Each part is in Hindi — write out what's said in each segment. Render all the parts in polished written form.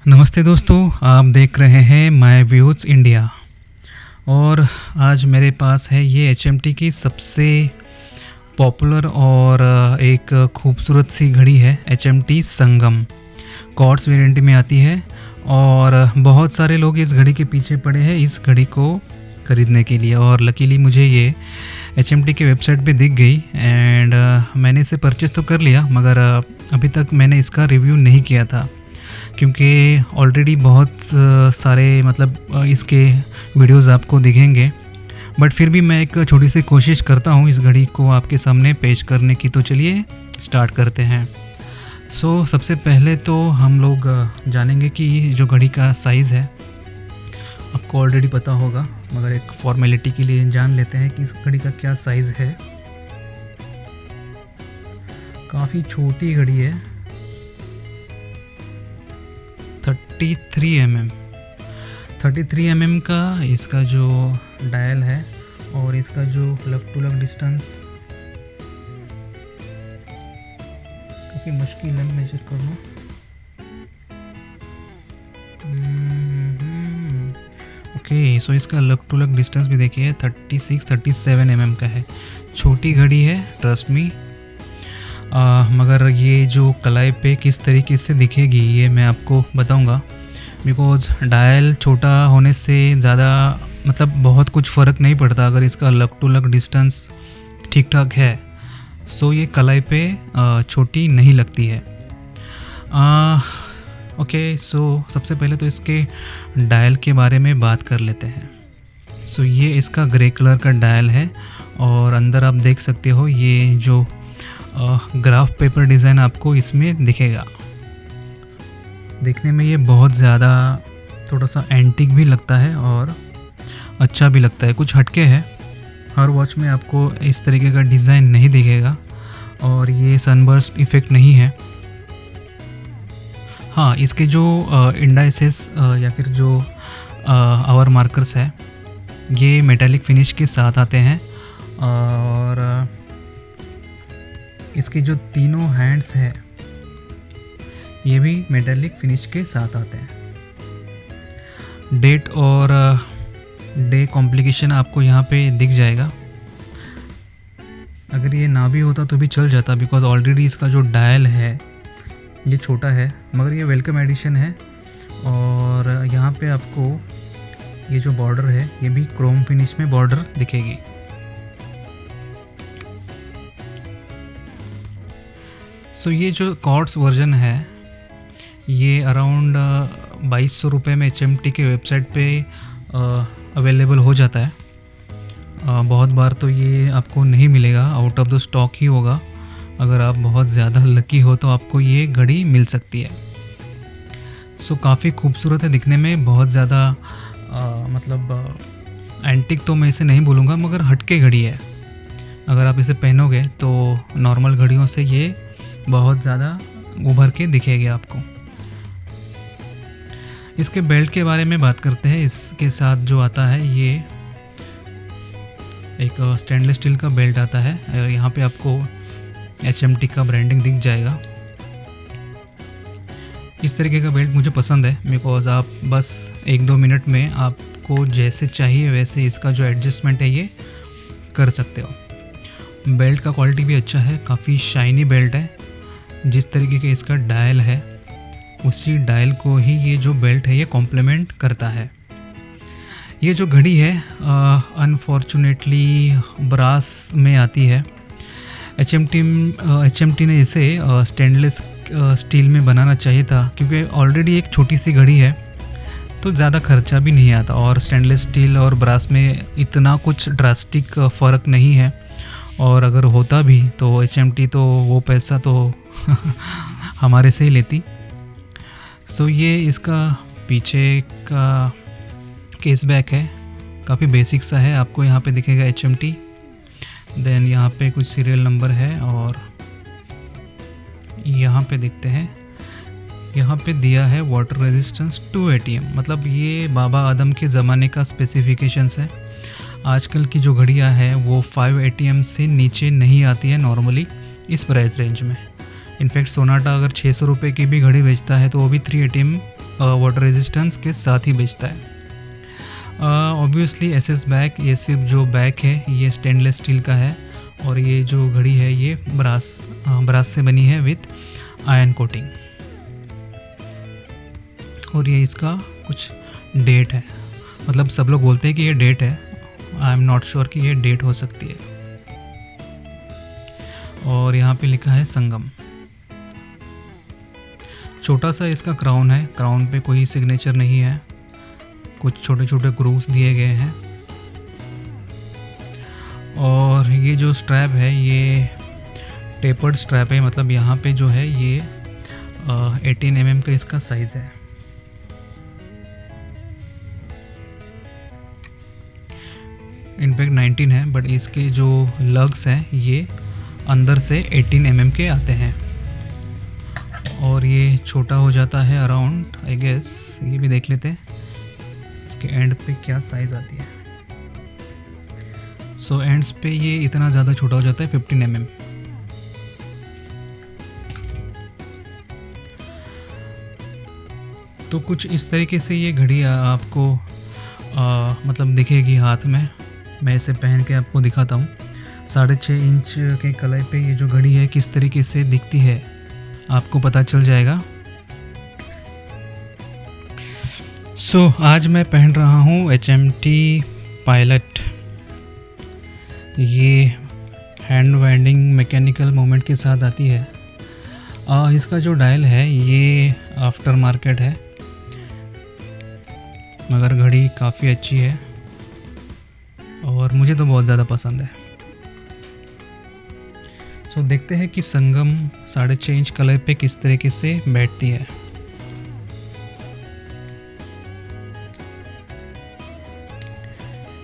नमस्ते दोस्तों, आप देख रहे हैं माय व्यूज़ इंडिया। और आज मेरे पास है ये HMT की सबसे पॉपुलर और एक खूबसूरत सी घड़ी है HMT संगम। कॉर्ड्स वेरिएंट में आती है और बहुत सारे लोग इस घड़ी के पीछे पड़े हैं इस घड़ी को ख़रीदने के लिए। और लकीली मुझे ये HMT के वेबसाइट पे दिख गई एंड मैंने इसे परचेज़ तो कर लिया, मगर अभी तक मैंने इसका रिव्यू नहीं किया था क्योंकि ऑलरेडी बहुत सारे इसके वीडियोस आपको दिखेंगे। बट फिर भी मैं एक छोटी सी कोशिश करता हूँ इस घड़ी को आपके सामने पेश करने की। तो चलिए स्टार्ट करते हैं। सबसे पहले तो हम लोग जानेंगे कि जो घड़ी का साइज़ है आपको ऑलरेडी पता होगा, मगर एक फॉर्मेलिटी के लिए जान लेते हैं कि इस घड़ी का क्या साइज़ है। काफ़ी छोटी घड़ी है, 33 mm का इसका जो डायल है और इसका जो लग टू लग डिस्टेंस काफ़ी मुश्किल है मेजर करना। ओके, सो इसका लग टू लग डिस्टेंस भी देखिए 37 mm का है। छोटी घड़ी है, ट्रस्ट मी। मगर ये जो कलाई पे किस तरीके से दिखेगी ये मैं आपको बताऊंगा, बिकॉज़ डायल छोटा होने से ज़्यादा बहुत कुछ फ़र्क नहीं पड़ता अगर इसका लग टू लग डिस्टेंस ठीक ठाक है। सो ये कलाई पे छोटी नहीं लगती है। ओके, सो सबसे पहले तो इसके डायल के बारे में बात कर लेते हैं। ये इसका ग्रे कलर का डायल है और अंदर आप देख सकते हो ये जो ग्राफ पेपर डिज़ाइन आपको इसमें दिखेगा। देखने में ये बहुत ज़्यादा थोड़ा सा एंटीक भी लगता है और अच्छा भी लगता है, कुछ हटके है। हर वॉच में आपको इस तरीके का डिज़ाइन नहीं दिखेगा और ये सनबर्स्ट इफ़ेक्ट नहीं है। हाँ, इसके जो इंडाइसेस या फिर जो आवर मार्कर्स है ये मेटालिक फिनिश के साथ आते हैं और इसके जो तीनों हैंड्स हैं ये भी मेटालिक फिनिश के साथ आते हैं। डेट और डे कॉम्प्लिकेशन आपको यहाँ पे दिख जाएगा। अगर ये ना भी होता तो भी चल जाता, बिकॉज़ ऑलरेडी इसका जो डायल है ये छोटा है, मगर ये वेलकम एडिशन है। और यहाँ पे आपको ये जो बॉर्डर है ये भी क्रोम फिनिश में बॉर्डर दिखेगी। ये जो कॉर्ड्स वर्जन है ये अराउंड 2200 रुपये में HMT के वेबसाइट पे अवेलेबल हो जाता है। बहुत बार तो ये आपको नहीं मिलेगा, आउट ऑफ द स्टॉक ही होगा। अगर आप बहुत ज़्यादा लकी हो तो आपको ये घड़ी मिल सकती है। काफ़ी खूबसूरत है दिखने में, बहुत ज़्यादा एंटिक तो मैं इसे नहीं बोलूँगा, मगर हटके घड़ी है। अगर आप इसे पहनोगे तो नॉर्मल घड़ियों से ये बहुत ज़्यादा उभर के दिखेगी आपको। इसके बेल्ट के बारे में बात करते हैं। इसके साथ जो आता है ये एक स्टेनलेस स्टील का बेल्ट आता है और यहाँ पे आपको HMT का ब्रांडिंग दिख जाएगा। इस तरीके का बेल्ट मुझे पसंद है, बिकॉज़ आप बस 1-2 मिनट में आपको जैसे चाहिए वैसे इसका जो एडजस्टमेंट है ये कर सकते हो। बेल्ट का क्वालिटी भी अच्छा है, काफ़ी शाइनी बेल्ट है। जिस तरीके का इसका डायल है उसी डायल को ही ये जो बेल्ट है ये कॉम्प्लीमेंट करता है। ये जो घड़ी है अनफॉर्चुनेटली ब्रास में आती है। HMT ने इसे स्टेनलेस स्टील में बनाना चाहिए था, क्योंकि ऑलरेडी एक छोटी सी घड़ी है तो ज़्यादा खर्चा भी नहीं आता और स्टेनलेस स्टील और ब्रास में इतना कुछ ड्रास्टिक फ़र्क नहीं है। और अगर होता भी तो HMT तो वो पैसा तो हमारे से ही लेती। ये इसका पीछे का केस बैक है, काफ़ी बेसिक सा है। आपको यहाँ पे दिखेगा HMT, देन यहाँ पे कुछ सीरियल नंबर है और यहाँ पे देखते हैं, यहाँ पे दिया है वाटर रेजिस्टेंस 2 ATM। ये बाबा आदम के ज़माने का स्पेसिफिकेशंस है। आजकल की जो घड़ियाँ हैं वो 5 ATM से नीचे नहीं आती है नॉर्मली इस प्राइस रेंज में। इनफैक्ट सोनाटा अगर 600 रुपये की भी घड़ी बेचता है तो वो भी 3 ATM वाटर रेजिस्टेंस के साथ ही बेचता है। ऑब्वियसली एसएस बैक, ये सिर्फ जो बैक है ये स्टेनलेस स्टील का है और ये जो घड़ी है ये ब्रास से बनी है विथ आयरन कोटिंग। और ये इसका कुछ डेट है, मतलब सब लोग बोलते हैं कि ये डेट है, आई एम नॉट श्योर कि ये डेट हो सकती है। और यहाँ पे लिखा है संगम। छोटा सा इसका क्राउन है, क्राउन पे कोई सिग्नेचर नहीं है, कुछ छोटे छोटे ग्रूव्स दिए गए हैं। और ये जो स्ट्रैप है ये टेपर्ड स्ट्रैप है, मतलब यहाँ पे जो है ये 18 mm का इसका साइज़ है। इनफैक्ट 19 है, बट इसके जो लग्स हैं ये अंदर से 18 mm के आते हैं। और ये छोटा हो जाता है अराउंड, आई गेस ये भी देख लेते हैं इसके एंड पे क्या साइज़ आती है। सो एंड्स पे ये इतना ज़्यादा छोटा हो जाता है 15 mm। तो कुछ इस तरीके से ये घड़ी आपको मतलब दिखेगी हाथ में। मैं इसे पहन के आपको दिखाता हूँ। 6.5 इंच के कलाई पे ये जो घड़ी है किस तरीके से दिखती है आपको पता चल जाएगा। सो आज मैं पहन रहा हूँ HMT पायलट। ये हैंड वाइंडिंग मैकेनिकल मोमेंट के साथ आती है। इसका जो डायल है ये आफ्टर मार्केट है, मगर घड़ी काफ़ी अच्छी है और मुझे तो बहुत ज़्यादा पसंद है। सो देखते हैं कि संगम 6.5 इंच कलर पे किस तरीके से बैठती है।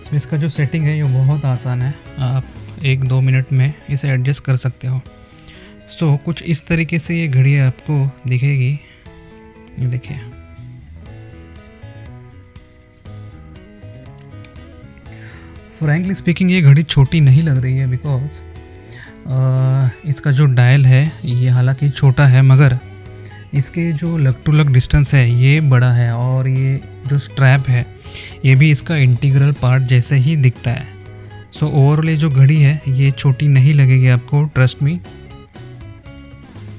सो इसका जो सेटिंग है ये बहुत आसान है, आप 1-2 मिनट में इसे एडजस्ट कर सकते हो। सो कुछ इस तरीके से ये घड़ी आपको दिखेगी, ये देखिए। फ्रैंकली स्पीकिंग ये घड़ी छोटी नहीं लग रही है, बिकॉज इसका जो डायल है ये हालांकि छोटा है, मगर इसके जो लग टू लग डिस्टेंस है ये बड़ा है। और ये जो स्ट्रैप है ये भी इसका इंटीग्रल पार्ट जैसे ही दिखता है। सो ओवरऑल ये जो घड़ी है ये छोटी नहीं लगेगी आपको, ट्रस्ट मी।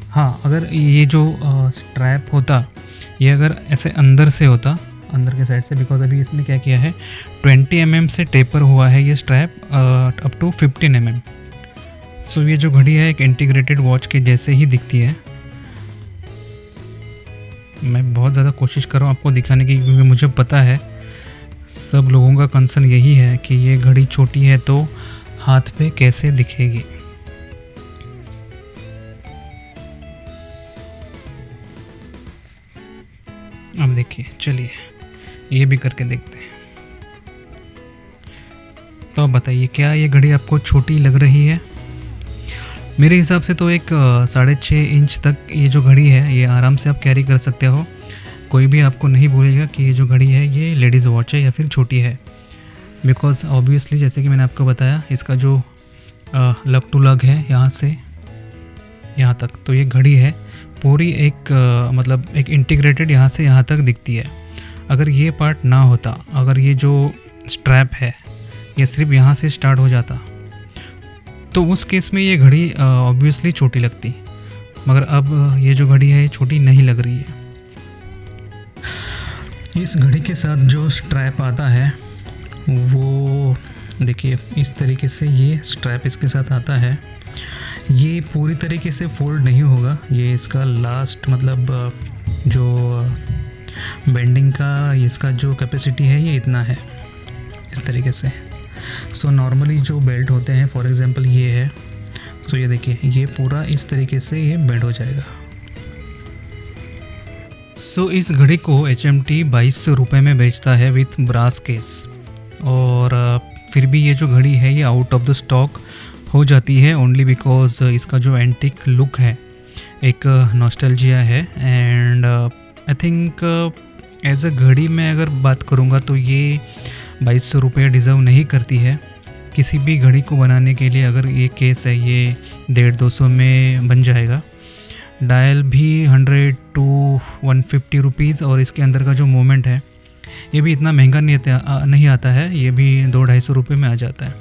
हाँ, अगर ये जो स्ट्रैप होता ये अगर ऐसे अंदर से होता, अंदर के साइड से, बिकॉज अभी इसने क्या किया है 20 mm से टेपर हुआ है ये स्ट्रैप अप टू 15 mm। सो ये जो घड़ी है एक इंटीग्रेटेड वॉच के जैसे ही दिखती है। मैं बहुत ज़्यादा कोशिश कर रहा हूँ आपको दिखाने की, क्योंकि मुझे पता है सब लोगों का कंसर्न यही है कि ये घड़ी छोटी है तो हाथ पे कैसे दिखेगी। अब देखिए, चलिए ये भी करके देखते हैं। तो अब बताइए क्या ये घड़ी आपको छोटी लग रही है? मेरे हिसाब से तो एक 6.5 इंच तक ये जो घड़ी है ये आराम से आप कैरी कर सकते हो। कोई भी आपको नहीं बोलेगा कि ये जो घड़ी है ये लेडीज़ वॉच है या फिर छोटी है, बिकॉज ऑब्वियसली जैसे कि मैंने आपको बताया इसका जो लग टू लग है यहाँ से यहाँ तक, तो ये घड़ी है पूरी एक मतलब एक इंटीग्रेटेड यहाँ से यहाँ तक दिखती है। अगर ये पार्ट ना होता, अगर ये जो स्ट्रैप है ये सिर्फ यहाँ से स्टार्ट हो जाता, तो उस केस में ये घड़ी ऑब्वियसली छोटी लगती, मगर अब ये जो घड़ी है ये छोटी नहीं लग रही है। इस घड़ी के साथ जो स्ट्रैप आता है वो देखिए इस तरीके से ये स्ट्रैप इसके साथ आता है। ये पूरी तरीके से फोल्ड नहीं होगा, ये इसका लास्ट मतलब जो बेंडिंग का इसका जो कैपेसिटी है ये इतना है, इस तरीके से। सो नॉर्मली जो बेल्ट होते हैं, फॉर एग्जांपल ये है, सो ये देखिए ये पूरा इस तरीके से ये बेंड हो जाएगा। सो इस घड़ी को HMT 2200 रुपये में बेचता है विथ ब्रास केस। और फिर भी ये जो घड़ी है ये आउट ऑफ द स्टॉक हो जाती है ओनली बिकॉज इसका जो एंटिक लुक है एक नॉस्टैल्जिया है। And I think as a घड़ी में अगर बात करूँगा तो ये 2200 रुपये डिज़र्व नहीं करती है। किसी भी घड़ी को बनाने के लिए अगर ये केस है ये 150-200 में बन जाएगा, डायल भी 100 to 150 रुपीज़, और इसके अंदर का जो मोमेंट है ये भी इतना महंगा नहीं आता है, ये भी 200-250 रुपये में आ जाता है।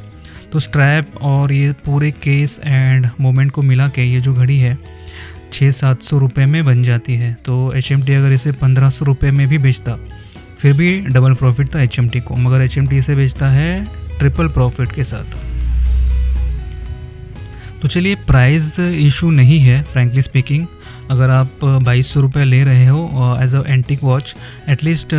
तो स्ट्रैप और ये पूरे केस एंड मोमेंट को मिला के ये जो घड़ी है 600-700 रुपये में बन जाती है। तो HMT अगर इसे 1500 रुपये में भी बेचता फिर भी डबल प्रॉफिट था HMT को, मगर HMT इसे बेचता है ट्रिपल प्रॉफिट के साथ। तो चलिए, प्राइस इशू नहीं है फ्रैंकली स्पीकिंग। अगर आप 2200 रुपये ले रहे हो as a antique watch, at least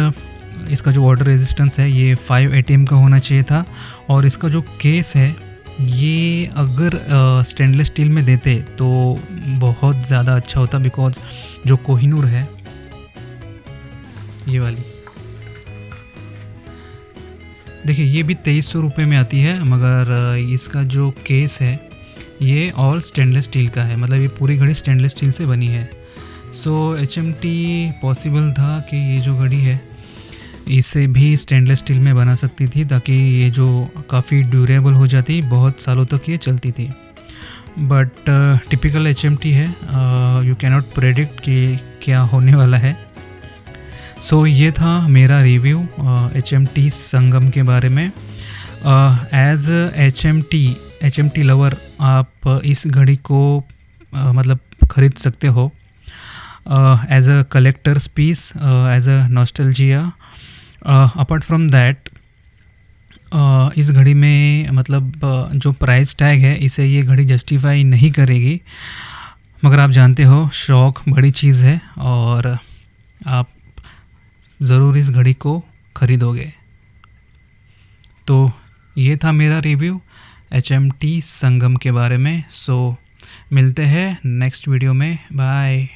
इसका जो वाटर रेजिस्टेंस है ये 5 ATM का होना चाहिए था, और इसका जो केस है ये अगर स्टेनलेस स्टील में देते तो बहुत ज़्यादा अच्छा होता, बिकॉज जो कोहिनूर है ये वाली, देखिए ये भी 2300 रुपये में आती है, मगर इसका जो केस है ये ऑल स्टेनलेस स्टील का है, मतलब ये पूरी घड़ी स्टेनलेस स्टील से बनी है। सो HMT पॉसिबल था कि ये जो घड़ी है इसे भी स्टेनलेस स्टील में बना सकती थी, ताकि ये जो काफ़ी ड्यूरेबल हो जाती, बहुत सालों तक ये चलती थी। बट टिपिकल HMT है, यू कैन नॉट प्रेडिक्ट कि क्या होने वाला है। सो ये था मेरा रिव्यू HMT संगम के बारे में। एज HMT लवर आप इस घड़ी को मतलब ख़रीद सकते हो as a collector's piece, as a nostalgia. Apart from that इस घड़ी में मतलब जो प्राइस टैग है इसे ये घड़ी जस्टिफाई नहीं करेगी, मगर आप जानते हो शौक़ बड़ी चीज़ है और आप ज़रूर इस घड़ी को ख़रीदोगे। तो ये था मेरा रिव्यू HMT संगम के बारे में। सो मिलते हैं नेक्स्ट वीडियो में, बाय।